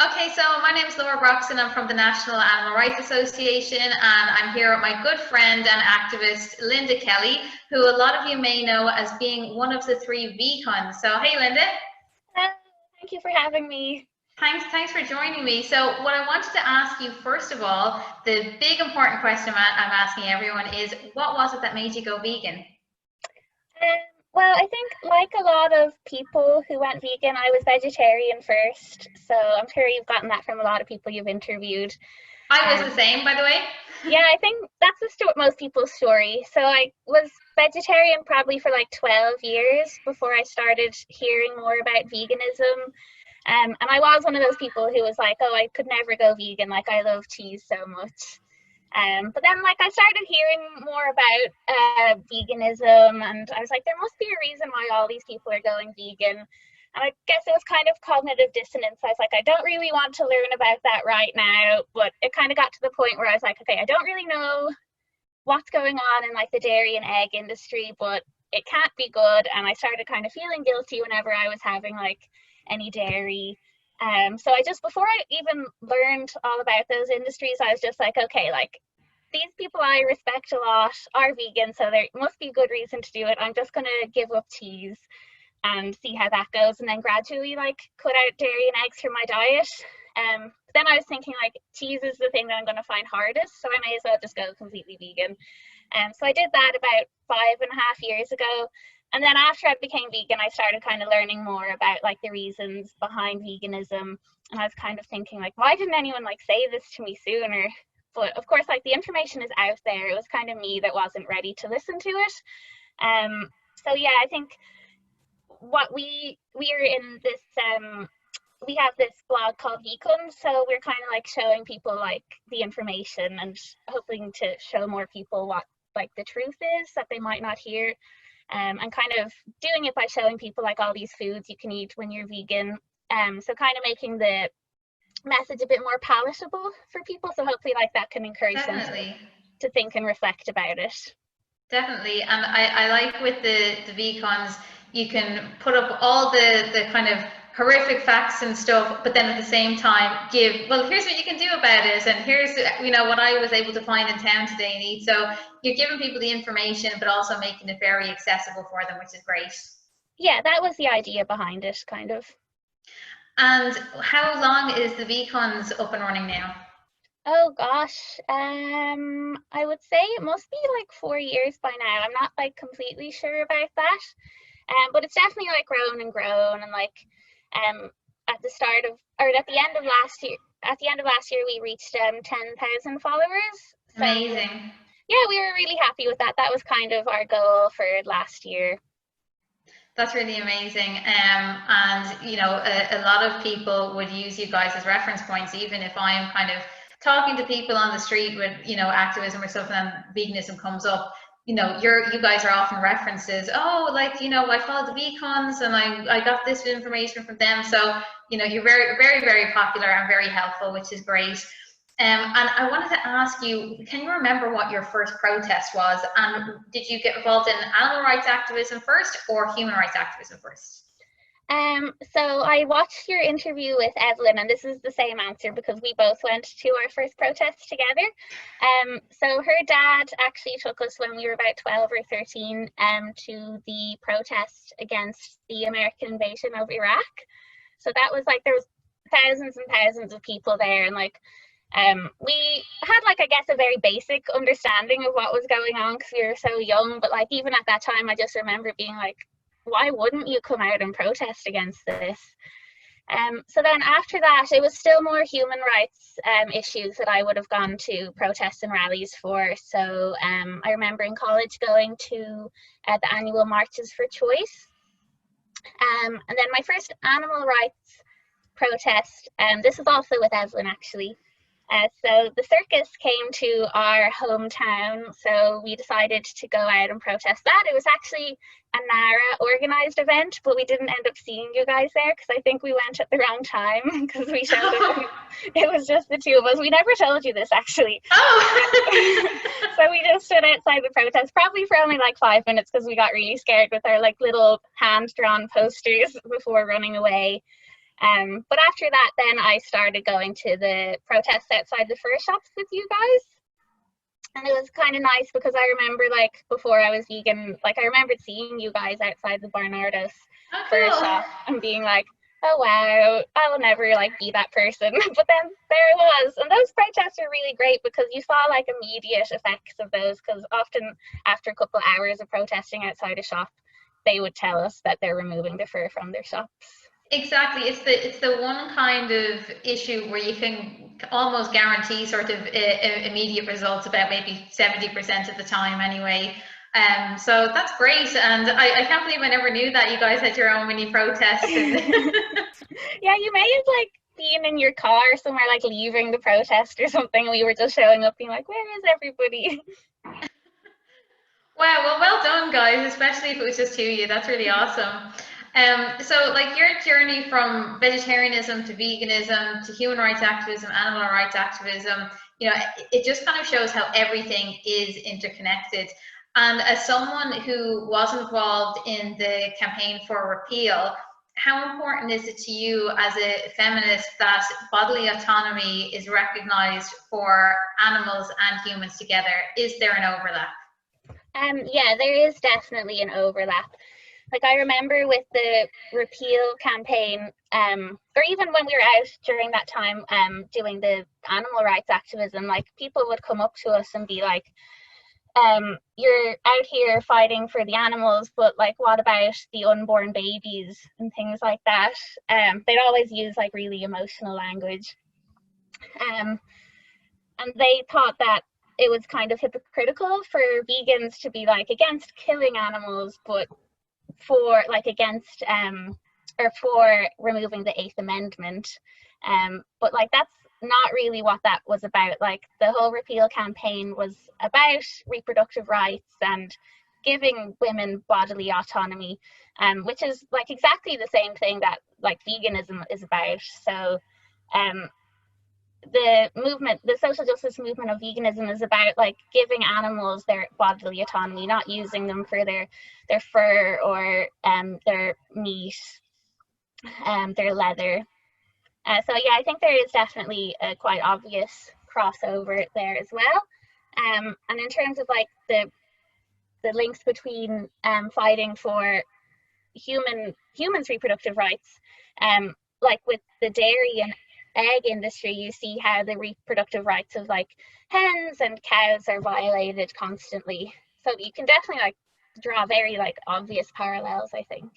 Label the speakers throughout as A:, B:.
A: Okay, so my name is Broxson. I'm from the National Animal Rights Association, and I'm here with my good friend and activist, Linda Kelly, who a lot of you may know as being one of the three vegans. So, hey, Linda.
B: Thank you for having me.
A: Thanks for joining me. So, what I wanted to ask you, first of all, the big important question I'm asking everyone is, what was it that made you go vegan?
B: Well, I think like a lot of people who went vegan, I was vegetarian first. So I'm sure you've gotten that from a lot of people you've interviewed.
A: I was the same, by the way.
B: Yeah, I think that's most people's story. So I was vegetarian probably for like 12 years before I started hearing more about veganism. And I was one of those people who was like, oh, I could never go vegan. Like, I love cheese so much. But then, like, I started hearing more about veganism, and I was like, there must be a reason why all these people are going vegan. And I guess it was kind of cognitive dissonance. I was like, I don't really want to learn about that right now. But it kind of got to the point where I was like, okay, I don't really know what's going on in like the dairy and egg industry, but it can't be good. And I started kind of feeling guilty whenever I was having like any dairy. So I just, before I even learned all about those industries, I was just like, okay, like these people I respect a lot are vegan, so there must be a good reason to do it. I'm just going to give up cheese and see how that goes, and then gradually like cut out dairy and eggs from my diet. Then I was thinking like cheese is the thing that I'm going to find hardest, so I may as well just go completely vegan. So I did that about 5.5 years ago. And then after I became vegan, I started kind of learning more about like the reasons behind veganism. And I was kind of thinking like, why didn't anyone like say this to me sooner? But of course, like the information is out there. It was kind of me that wasn't ready to listen to it. So yeah, I think what we're in this, we have this blog called Vegan. So we're kind of like showing people like the information and hoping to show more people what like the truth is that they might not hear. And kind of doing it by showing people like all these foods you can eat when you're vegan. So kind of making the message a bit more palatable for people. So hopefully like that can encourage them to think and reflect about it.
A: Definitely. And I like with the vegans, you can put up all the kind of horrific facts and stuff, but then at the same time give, well, here's what you can do about it, and here's what I was able to find in town today and eat. So you're giving people the information, but also making it very accessible for them, which is great.
B: Yeah, that was the idea behind it, kind of.
A: And how long is the vegans up and running now?
B: Oh gosh, I would say it must be like 4 years by now. I'm not like completely sure about that, but it's definitely like grown and grown, and like at the start of, or at the end of last year, we reached 10,000 followers.
A: So, amazing.
B: Yeah, we were really happy with that. That was kind of our goal for last year.
A: That's really amazing. And a lot of people would use you guys as reference points, even if I'm kind of talking to people on the street with activism or something and veganism comes up. You guys are often references. Oh, like I followed the vegans and I got this information from them. So you're very, very, very popular and very helpful, which is great. And I wanted to ask you, can you remember what your first protest was? And did you get involved in animal rights activism first or human rights activism first?
B: So I watched your interview with Evelyn, and this is the same answer because we both went to our first protest together. So her dad actually took us when we were about 12 or 13 to the protest against the American invasion of Iraq. So that was like, there was thousands and thousands of people there, and like we had like, I guess, a very basic understanding of what was going on because we were so young. But like even at that time, I just remember being like, why wouldn't you come out and protest against this? So then after that, it was still more human rights issues that I would have gone to protests and rallies for. So I remember in college going to the annual Marches for Choice. And then my first animal rights protest, this is also with Evelyn actually. So the circus came to our hometown, so we decided to go out and protest that. It was actually a NARA organised event, but we didn't end up seeing you guys there because I think we went at the wrong time because we showed up. It was just the two of us. We never told you this actually.
A: Oh.
B: So we just stood outside the protest probably for only like 5 minutes because we got really scared with our like little hand-drawn posters before running away. But after that, then I started going to the protests outside the fur shops with you guys. And it was kind of nice because I remember, like, before I was vegan, like, I remembered seeing you guys outside the Barnardos fur shop and being like, oh wow, I will never like be that person. But then there it was. And those protests are really great because you saw like immediate effects of those, because often after a couple of hours of protesting outside a shop, they would tell us that they're removing the fur from their shops.
A: Exactly. It's the one kind of issue where you can almost guarantee sort of immediate results about maybe 70% of the time anyway. So that's great, and I can't believe I never knew that you guys had your own mini protest.
B: Yeah, you may have like been in your car somewhere, like leaving the protest or something, and we were just showing up being like, where is everybody?
A: Wow, well done guys, especially if it was just two of you. That's really awesome. So like your journey from vegetarianism to veganism to human rights activism, animal rights activism, you know, it just kind of shows how everything is interconnected. And as someone who was involved in the campaign for repeal, how important is it to you as a feminist that bodily autonomy is recognized for animals and humans together? Is there an overlap?
B: Yeah, there is definitely an overlap. Like I remember with the repeal campaign, or even when we were out during that time doing the animal rights activism, like people would come up to us and be like, you're out here fighting for the animals, but like what about the unborn babies and things like that. They'd always use like really emotional language. And they thought that it was kind of hypocritical for vegans to be like against killing animals, but for like against or for removing the 8th Amendment. But like that's not really what that was about. Like the whole repeal campaign was about reproductive rights and giving women bodily autonomy, which is like exactly the same thing that like veganism is about. So the movement, the social justice movement of veganism is about like giving animals their bodily autonomy, not using them for their fur or their meat, their leather. So yeah, I think there is definitely a quite obvious crossover there as well. And in terms of like the links between fighting for humans' reproductive rights, like with the dairy and egg industry, you see how the reproductive rights of like hens and cows are violated constantly. So you can definitely like draw very like obvious parallels, I think.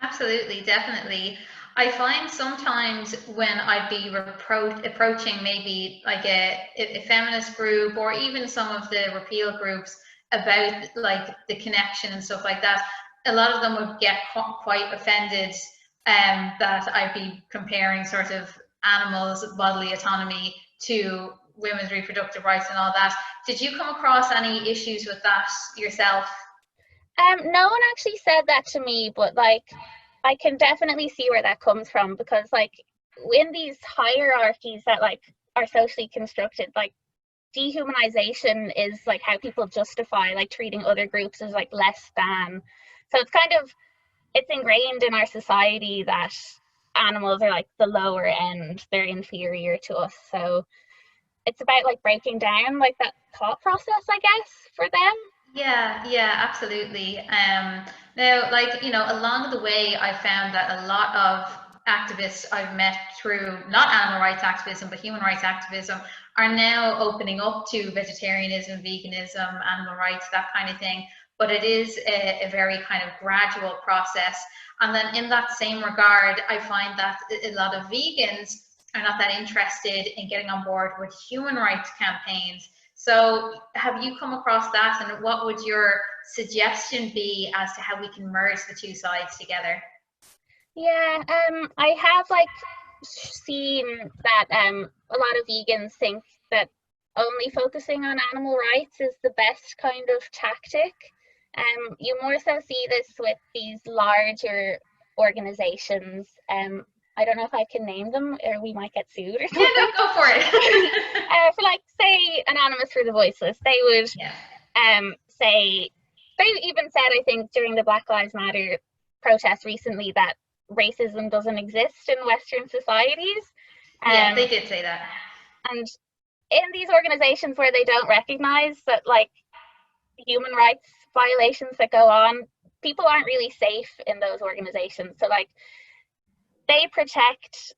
A: Absolutely, definitely. I find sometimes when I'd be approaching maybe like a feminist group or even some of the repeal groups about like the connection and stuff like that, a lot of them would get quite offended that I'd be comparing sort of animals' bodily autonomy to women's reproductive rights and all that. Did you come across any issues with that yourself?
B: No one actually said that to me, but like I can definitely see where that comes from, because like in these hierarchies that like are socially constructed, like dehumanization is like how people justify like treating other groups as like less than. So it's kind of, it's ingrained in our society that animals are like the lower end, they're inferior to us. So it's about like breaking down like that thought process, I guess, for them.
A: Yeah, absolutely. Now, like, you know, along the way, I found that a lot of activists I've met through not animal rights activism, but human rights activism are now opening up to vegetarianism, veganism, animal rights, that kind of thing. But it is a very kind of gradual process. And then in that same regard, I find that a lot of vegans are not that interested in getting on board with human rights campaigns. So have you come across that, and what would your suggestion be as to how we can merge the two sides together?
B: Yeah, I have like seen that a lot of vegans think that only focusing on animal rights is the best kind of tactic. You more so see this with these larger organizations. I don't know if I can name them or we might get sued or something.
A: Yeah, no, go for it.
B: For like, say, Anonymous for the Voiceless, they would say, they even said, I think, during the Black Lives Matter protest recently, that racism doesn't exist in Western societies.
A: Yeah, they did say that.
B: And in these organizations where they don't recognize that like human rights violations that go on, people aren't really safe in those organizations. So like they protect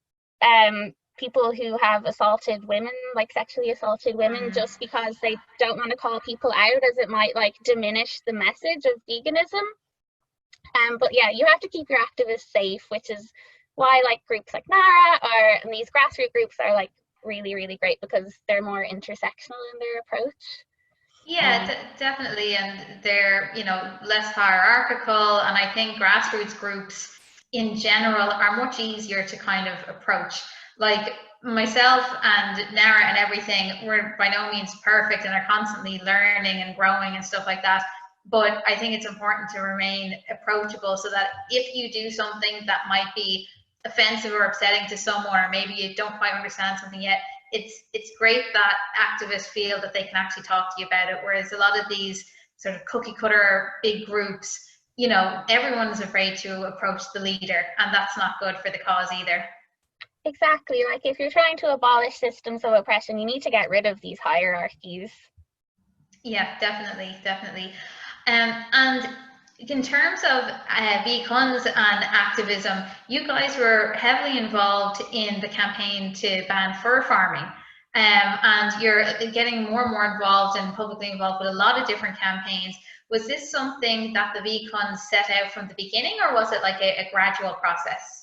B: people who have assaulted women, like sexually assaulted women, just because they don't want to call people out, as it might like diminish the message of veganism. But yeah, you have to keep your activists safe, which is why like groups like NARA and these grassroots groups are like really, really great, because they're more intersectional in their approach.
A: Yeah, definitely, and they're, you know, less hierarchical, and I think grassroots groups in general are much easier to kind of approach. Like myself and Nara and everything, we're by no means perfect and are constantly learning and growing and stuff like that. But I think it's important to remain approachable, so that if you do something that might be offensive or upsetting to someone, or maybe you don't quite understand something yet, it's great that activists feel that they can actually talk to you about it. Whereas a lot of these sort of cookie cutter big groups, you know, everyone's afraid to approach the leader, and that's not good for the cause either.
B: Exactly. Like if you're trying to abolish systems of oppression, you need to get rid of these hierarchies.
A: Yeah, definitely, definitely. And in terms of vegans and activism, you guys were heavily involved in the campaign to ban fur farming. And you're getting more and more involved and publicly involved with a lot of different campaigns. Was this something that the vegans set out from the beginning, or was it like a gradual process?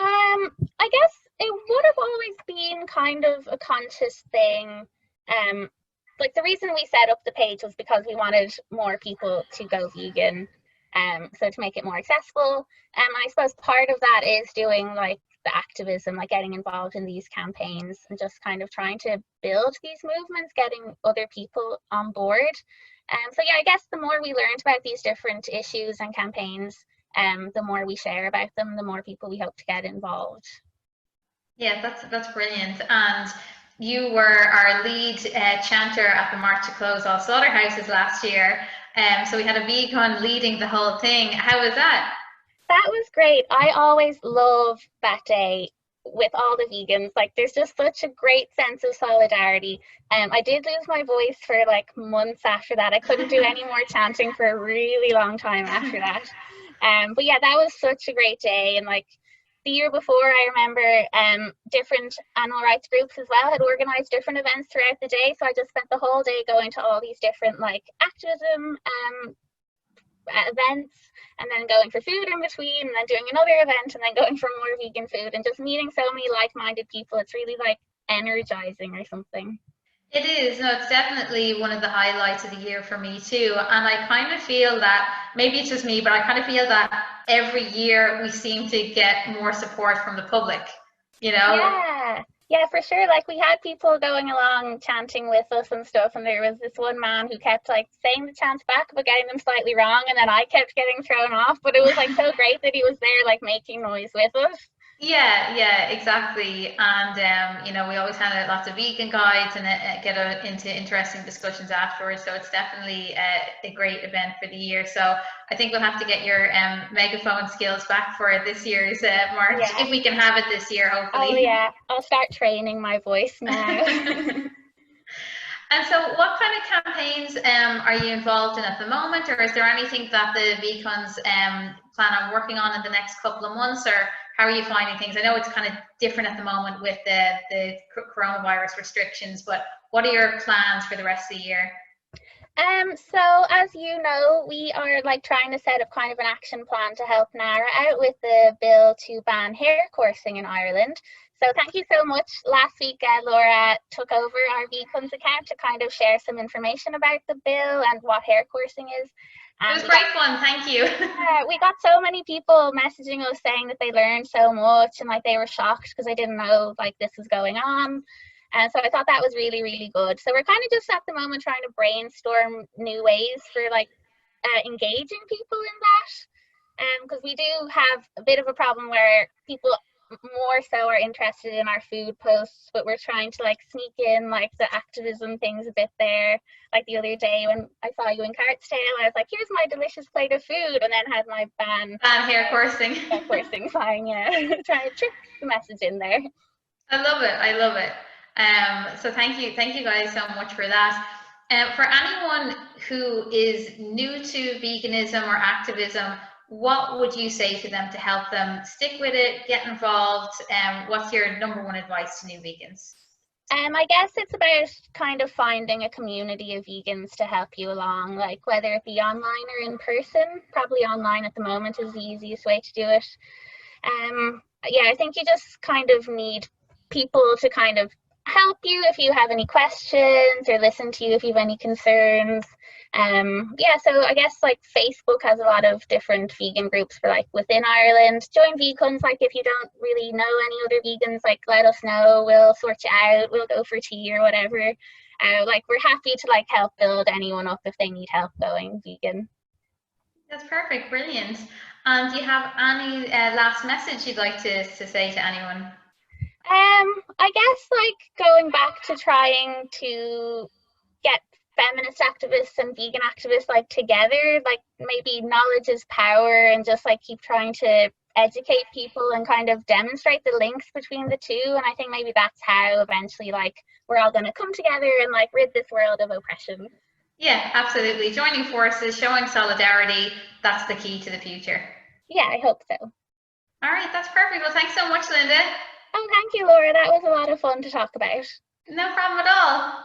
B: I guess it would have always been kind of a conscious thing. Like the reason we set up the page was because we wanted more people to go vegan, so to make it more accessible. I suppose part of that is doing like the activism, like getting involved in these campaigns and just kind of trying to build these movements, getting other people on board. So yeah, I guess the more we learned about these different issues and campaigns, the more we share about them, the more people we hope to get involved.
A: Yeah, that's brilliant. And you were our lead chanter at the March to Close All Slaughterhouses last year. So we had a vegan leading the whole thing. How was that?
B: That was great. I always love that day with all the vegans. Like there's just such a great sense of solidarity. I did lose my voice for like months after that. I couldn't do any more chanting for a really long time after that. But yeah, that was such a great day. And like the year before, I remember different animal rights groups as well had organized different events throughout the day. So I just spent the whole day going to all these different like activism events, and then going for food in between, and then doing another event, and then going for more vegan food, and just meeting so many like-minded people. It's really like energizing or something.
A: It is. No, it's definitely one of the highlights of the year for me too. And I kind of feel that, maybe it's just me, but I kind of feel that every year we seem to get more support from the public, you know?
B: Yeah, for sure. Like we had people going along chanting with us and stuff, and there was this one man who kept like saying the chants back but getting them slightly wrong, and then I kept getting thrown off. But it was like so great that he was there like making noise with us.
A: Yeah, exactly. And you know, we always had lots of vegan guides and get into interesting discussions afterwards. So it's definitely a great event for the year. So I think we'll have to get your megaphone skills back for this year's March, if we can have it this year, hopefully.
B: Oh yeah, I'll start training my voice now.
A: And so what kind of campaigns are you involved in at the moment, or is there anything that the vegans plan on working on in the next couple of months, or how are you finding things? I know it's kind of different at the moment with the coronavirus restrictions, but what are your plans for the rest of the year?
B: So as you know, we are like trying to set up kind of an action plan to help NARA out with the bill to ban hair coursing in Ireland. So thank you so much. Last week, Laura took over our vegans account to kind of share some information about the bill and what hair coursing is.
A: It was great fun, thank you.
B: We got so many people messaging us saying that they learned so much and like they were shocked because they didn't know like this was going on. And so I thought that was really, really good. So we're kind of just at the moment trying to brainstorm new ways for like engaging people in that. Because we do have a bit of a problem where people more so are interested in our food posts, but we're trying to like sneak in like the activism things a bit there. Like the other day when I saw you in Cartstale, I was like, here's my delicious plate of food, and then had my ban
A: hair coursing.
B: Hair coursing sign, yeah. Trying to trick the message in there.
A: I love it. I love it. So thank you guys so much for that. For anyone who is new to veganism or activism, what would you say to them to help them stick with it, get involved? What's your #1 advice to new vegans?
B: I guess it's about kind of finding a community of vegans to help you along, like whether it be online or in person. Probably online at the moment is the easiest way to do it. Yeah, I think you just kind of need people to kind of help you if you have any questions or listen to you if you have any concerns. Yeah, so I guess like Facebook has a lot of different vegan groups for like within Ireland. Join VCUNs, like if you don't really know any other vegans, like let us know, we'll sort you out, we'll go for tea or whatever. Like we're happy to like help build anyone up if they need help going vegan.
A: That's perfect, brilliant. And do you have any last message you'd like to say to anyone?
B: I guess like going back to trying to get feminist activists and vegan activists like together, like maybe knowledge is power, and just like keep trying to educate people and kind of demonstrate the links between the two. And I think maybe that's how eventually like we're all going to come together and like rid this world of oppression.
A: Yeah, absolutely. Joining forces, showing solidarity, that's the key to the future.
B: Yeah, I hope so.
A: All right, that's perfect. Well, thanks so much, Linda.
B: Oh, thank you, Laura. That was a lot of fun to talk about.
A: No problem at all.